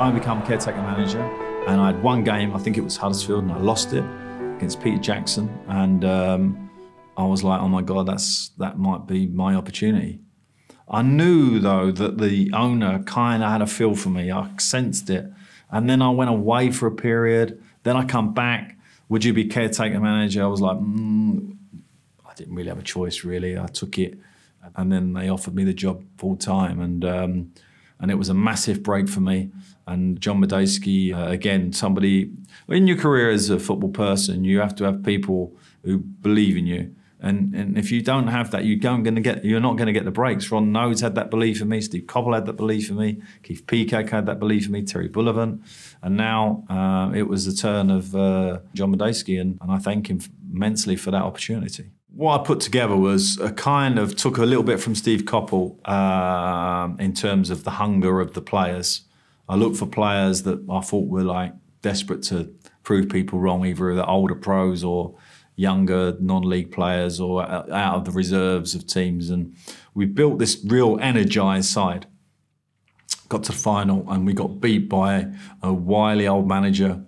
I became caretaker manager, and I had one game, I think it was Huddersfield, and I lost it against Peter Jackson, and I was like, oh my God, that might be my opportunity. I knew though that the owner kind of had a feel for me. I sensed it. And then I went away for a period. Then I come back. Would you be caretaker manager? I was like, I didn't really have a choice really. I took it. And then they offered me the job full time. And it was a massive break for me. And John Medeski, again, somebody, in your career as a football person, you have to have people who believe in you. And if you don't have that, you're not going to get the breaks. Ron Nodes had that belief in me. Steve Cobble had that belief in me. Keith Peacock had that belief in me. Terry Bullivant. And now it was the turn of John Medeski, and I thank him immensely for that opportunity. What I put together was took a little bit from Steve Coppell in terms of the hunger of the players. I looked for players that I thought were like desperate to prove people wrong, either the older pros or younger non-league players or out of the reserves of teams. And we built this real energised side. Got to the final and we got beat by a wily old manager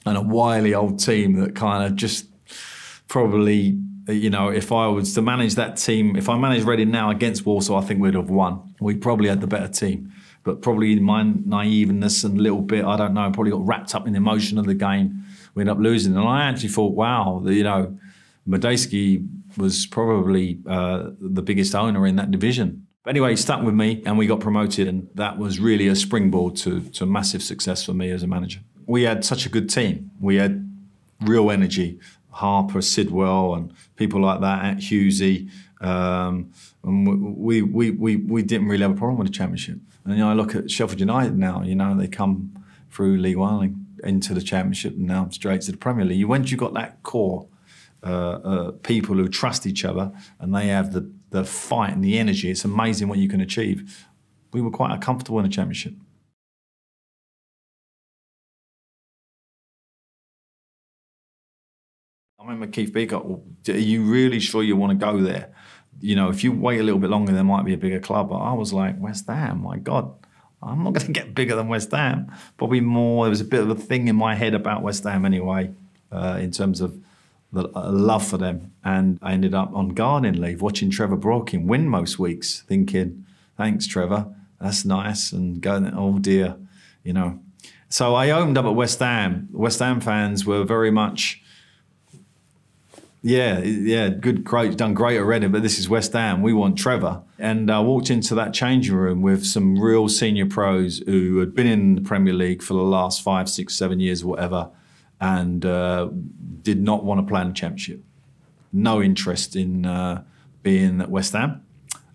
and a wily old team that kind of just probably, you know, if I was to manage that team, if I managed Reading now against Walsall, I think we'd have won. We probably had the better team. But probably my naiveness and a little bit, I don't know, probably got wrapped up in the emotion of the game. We ended up losing. And I actually thought, wow, you know, Medeski was probably the biggest owner in that division. But anyway, he stuck with me and we got promoted, and that was really a springboard to massive success for me as a manager. We had such a good team. We had real energy. Harper, Sidwell and people like that, at Hughesy. And we didn't really have a problem with the Championship. And, you know, I look at Sheffield United now, you know, they come through League One and into the Championship and now straight to the Premier League. Once you've got that core, people who trust each other and they have the fight and the energy, it's amazing what you can achieve. We were quite comfortable in the Championship. I remember Keith Peacock, are you really sure you want to go there? You know, if you wait a little bit longer, there might be a bigger club. But I was like, West Ham, my God, I'm not going to get bigger than West Ham. Probably more, there was a bit of a thing in my head about West Ham anyway, in terms of the love for them. And I ended up on gardening leave, watching Trevor Brooking win most weeks, thinking, thanks, Trevor, that's nice. And going, oh dear, you know. So I opened up at West Ham. West Ham fans were very much, yeah, good, great, done great already, but this is West Ham, we want Trevor. And I walked into that changing room with some real senior pros who had been in the Premier League for the last 5, 6, 7 years or whatever, and did not want to play in the Championship. No interest in being at West Ham.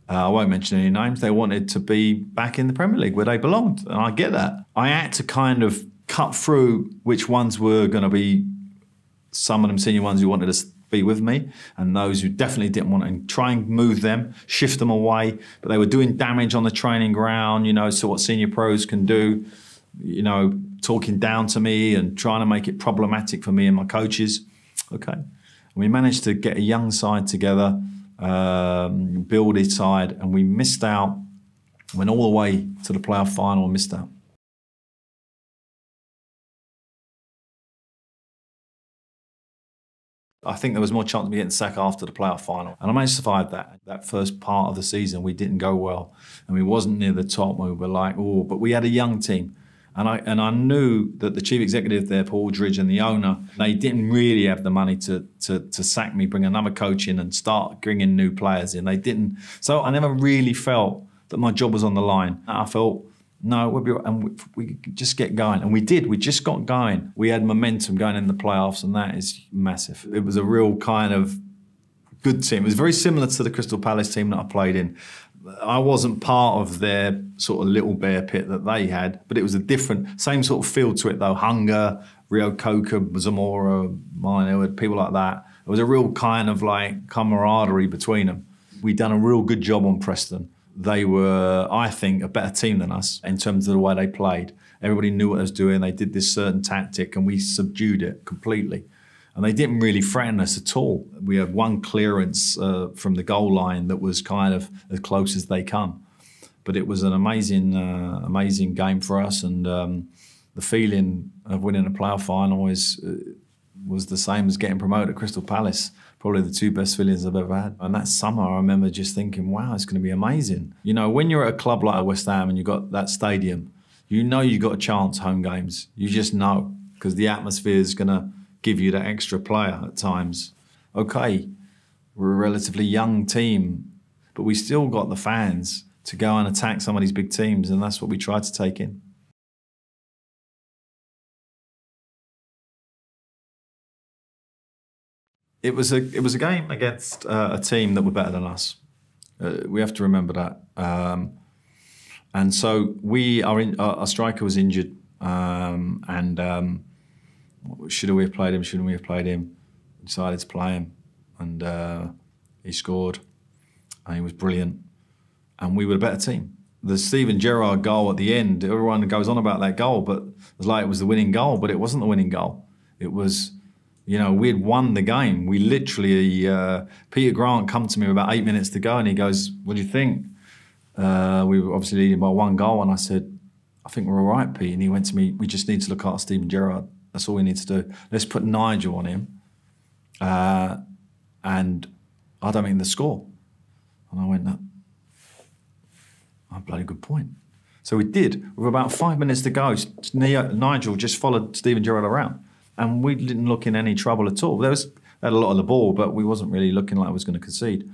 I won't mention any names. They wanted to be back in the Premier League where they belonged, and I get that. I had to kind of cut through which ones were going to be some of them senior ones who wanted to be with me, and those who definitely didn't want to, and try and move them, shift them away. But they were doing damage on the training ground, you know, so what senior pros can do, you know, talking down to me and trying to make it problematic for me and my coaches. Okay. And we managed to get a young side together, build a side, and we missed out, went all the way to the playoff final and missed out. I think there was more chance of me getting sacked after the playoff final. And I managed to survive that. That first part of the season, we didn't go well. And we wasn't near the top. We were like, oh, but we had a young team. And I knew that the chief executive there, Paul Aldridge, and the owner, they didn't really have the money to sack me, bring another coach in and start bringing new players in. They didn't. So I never really felt that my job was on the line. I felt, no, we'll be right, and we could just get going. And we did, we just got going. We had momentum going in the playoffs, and that is massive. It was a real kind of good team. It was very similar to the Crystal Palace team that I played in. I wasn't part of their sort of little bear pit that they had, but it was a different, same sort of feel to it though. Hunger, Rio Coca, Zamora, Mine, people like that. It was a real kind of like camaraderie between them. We'd done a real good job on Preston. They were, I think, a better team than us in terms of the way they played. Everybody knew what they was doing. They did this certain tactic and we subdued it completely. And they didn't really threaten us at all. We had one clearance from the goal line that was kind of as close as they come. But it was an amazing game for us, and the feeling of winning a playoff final was the same as getting promoted at Crystal Palace. Probably the two best feelings I've ever had. And that summer, I remember just thinking, wow, it's going to be amazing. You know, when you're at a club like West Ham and you've got that stadium, you know you've got a chance home games. You just know, because the atmosphere is going to give you that extra player at times. Okay, we're a relatively young team, but we still got the fans to go and attack some of these big teams, and that's what we tried to take in. It was a game against a team that were better than us. We have to remember that. And so our striker was injured, and should we have played him? Shouldn't we have played him? We decided to play him, and he scored, and he was brilliant. And we were a better team. The Steven Gerrard goal at the end, everyone goes on about that goal, but it was like it was the winning goal, but it wasn't the winning goal. It was, you know, we had won the game. We literally, Peter Grant come to me about 8 minutes to go, and he goes, what do you think? We were obviously leading by 1 goal, and I said, I think we're all right, Pete. And he went to me, we just need to look after Steven Gerrard. That's all we need to do. Let's put Nigel on him, and I don't think they'll score. And I went, no. Oh, bloody good point. So we did. With about 5 minutes to go, Nigel just followed Steven Gerrard around, and we didn't look in any trouble at all. They had a lot of the ball, but we wasn't really looking like we was going to concede.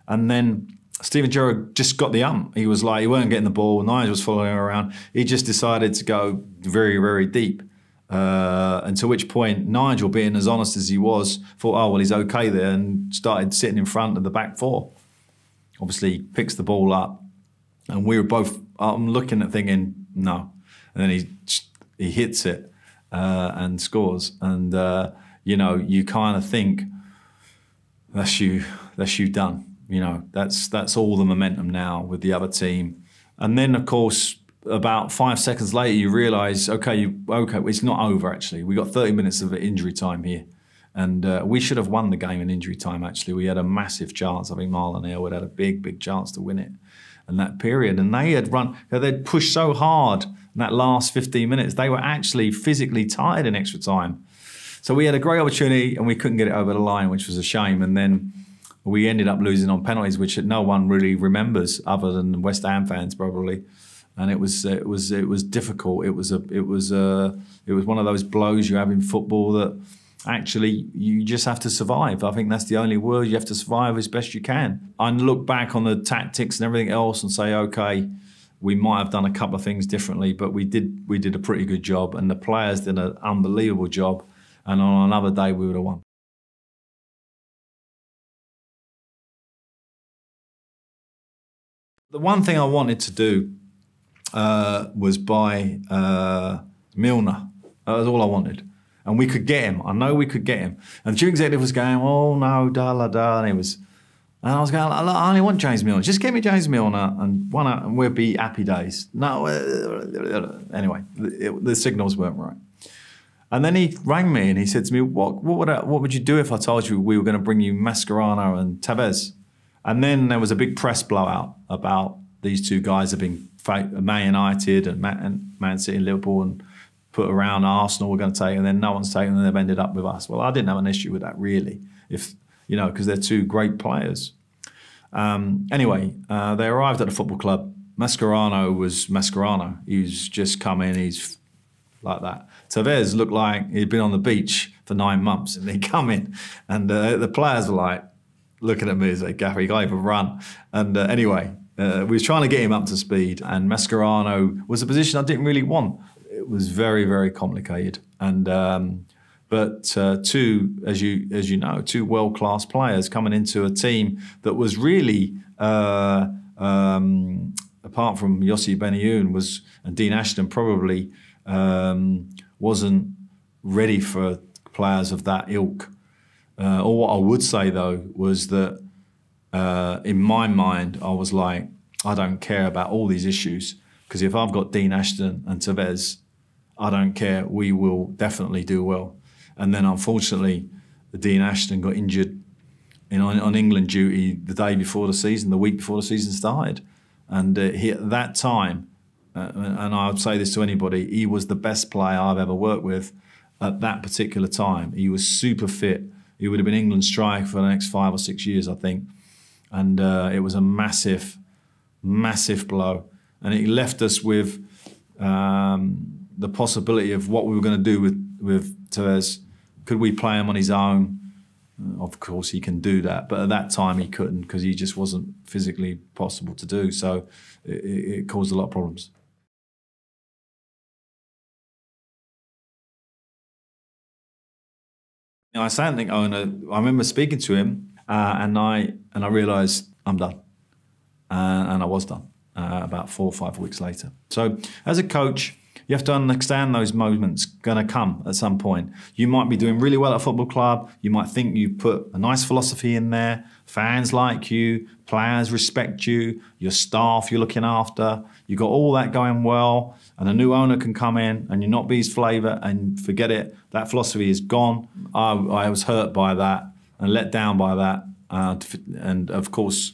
And then Steven Gerrard just got the He was like, he weren't getting the ball. Nigel was following him around. He just decided to go very, very deep. And to which point, Nigel, being as honest as he was, thought, oh, well, he's okay there, and started sitting in front of the back four. Obviously, he picks the ball up. And we were both, I'm looking at thinking, no. And then he hits it and scores. And, you know, you kind of think, that's you done. You know, that's all the momentum now with the other team. And then, of course, about 5 seconds later, you realise, okay, it's not over, actually. We got 30 minutes of injury time here. And we should have won the game in injury time, actually. We had a massive chance. I think Marlon Aylward had a big chance to win it in that period. And they'd pushed so hard in that last 15 minutes, they were actually physically tired in extra time. So we had a great opportunity and we couldn't get it over the line, which was a shame. And then we ended up losing on penalties, which no one really remembers other than West Ham fans probably. And it was difficult. It was one of those blows you have in football that actually you just have to survive. I think that's the only word. You have to survive as best you can. And look back on the tactics and everything else and say, okay, we might have done a couple of things differently, but we did a pretty good job, and the players did an unbelievable job. And on another day, we would have won. The one thing I wanted to do was buy Milner. That was all I wanted. And we could get him. I know we could get him. And the chief executive was going, oh, no, da-la-da. And I was going, I only want James Milner. Just get me James Milner and we'll be happy days. No, anyway, the signals weren't right. And then he rang me and he said to me, what would you do if I told you we were going to bring you Mascherano and Tevez? And then there was a big press blowout about these two guys have been Man United and Man City and Liverpool and put around Arsenal we're going to take, and then no one's taken them, and they've ended up with us. Well, I didn't have an issue with that really, because they're two great players. Anyway, they arrived at the football club. Mascherano was Mascherano. He's just come in, he's like that. Tevez looked like he'd been on the beach for 9 months, and he'd come in, and the players were like looking at me as like, Gaffer, he can't even run. And anyway, we was trying to get him up to speed, and Mascherano was a position I didn't really want. It was very, very complicated, and but two, as you know, two world-class players coming into a team that was really, apart from Yossi Benayoun and Dean Ashton, probably wasn't ready for players of that ilk. Or what I would say though was that in my mind I was like, I don't care about all these issues, because if I've got Dean Ashton and Tevez, I don't care, we will definitely do well. And then unfortunately, Dean Ashton got injured on England duty the day before the season, the week before the season started. And at that time, and I would say this to anybody, he was the best player I've ever worked with at that particular time. He was super fit. He would have been England's striker for the next 5 or 6 years, I think. And it was a massive, massive blow. And it left us with the possibility of what we were going to do with Tevez. Could we play him on his own? Of course he can do that, but at that time he couldn't because he just wasn't physically possible to do. So it caused a lot of problems. I think owner. I remember speaking to him, and I realised I'm done, and I was done about 4 or 5 weeks later. So as a coach, you have to understand those moments going to come at some point. You might be doing really well at a football club. You might think you put a nice philosophy in there. Fans like you, players respect you, your staff you're looking after. You've got all that going well, and a new owner can come in and you not be his flavour and forget it. That philosophy is gone. I was hurt by that and let down by that. And of course,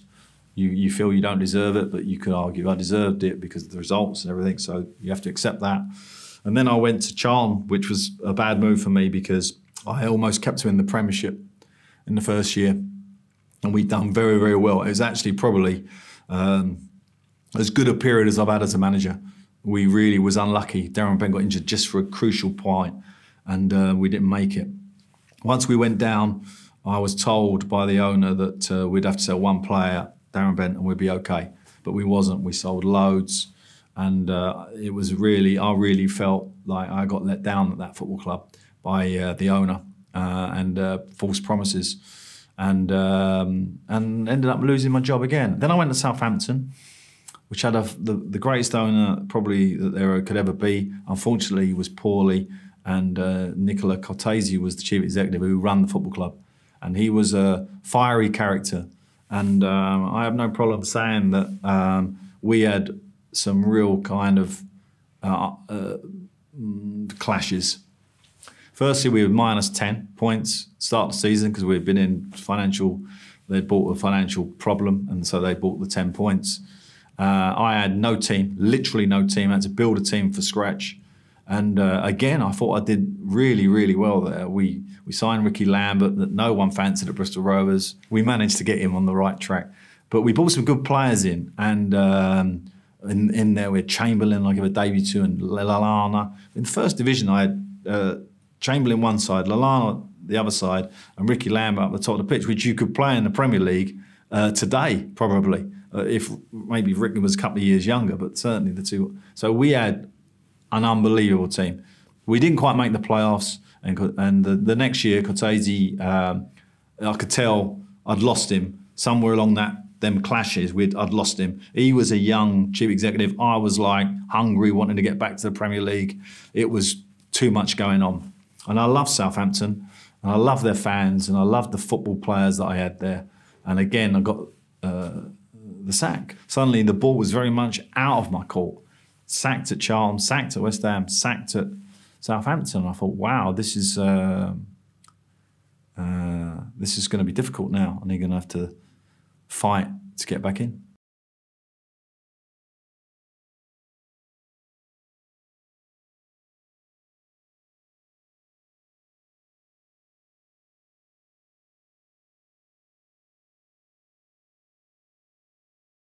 you feel you don't deserve it, but you could argue I deserved it because of the results and everything, so you have to accept that. And then I went to Charlton, which was a bad move for me because I almost kept him in the Premiership in the first year, and we'd done very, very well. It was actually probably as good a period as I've had as a manager. We really was unlucky. Darren Bent got injured just for a crucial point, and we didn't make it. Once we went down, I was told by the owner that we'd have to sell one player, Darren Bent, and we'd be okay. But we wasn't. We sold loads, and it was really, I really felt like I got let down at that football club by the owner and false promises, and ended up losing my job again. Then I went to Southampton, which had the greatest owner probably that there could ever be. Unfortunately, he was poorly, and Nicola Cortese was the chief executive who ran the football club, and he was a fiery character. And I have no problem saying that we had some real kind of clashes. Firstly, we were minus 10 points start of the season because we'd been in financial, they'd bought a financial problem, and so they bought the 10 points. I had no team, literally no team. I had to build a team from scratch. And again, I thought I did really, really well there. We signed Ricky Lambert that no one fancied at Bristol Rovers. We managed to get him on the right track. But we brought some good players in. And in there we had Chamberlain, I give a debut to, and Lallana. In the first division, I had Chamberlain one side, Lallana the other side, and Ricky Lambert up the top of the pitch, which you could play in the Premier League today, probably. If maybe Ricky was a couple of years younger, but certainly the two. So we had an unbelievable team. We didn't quite make the playoffs, and the next year, Cortese, I could tell I'd lost him somewhere along them clashes. I'd lost him. He was a young chief executive. I was like hungry, wanting to get back to the Premier League. It was too much going on, and I love Southampton, and I love their fans, and I love the football players that I had there. And again, I got the sack. Suddenly, the ball was very much out of my court. Sacked at Charlton, sacked at West Ham, sacked at Southampton. I thought, wow, this is going to be difficult now, and you're going to have to fight to get back in.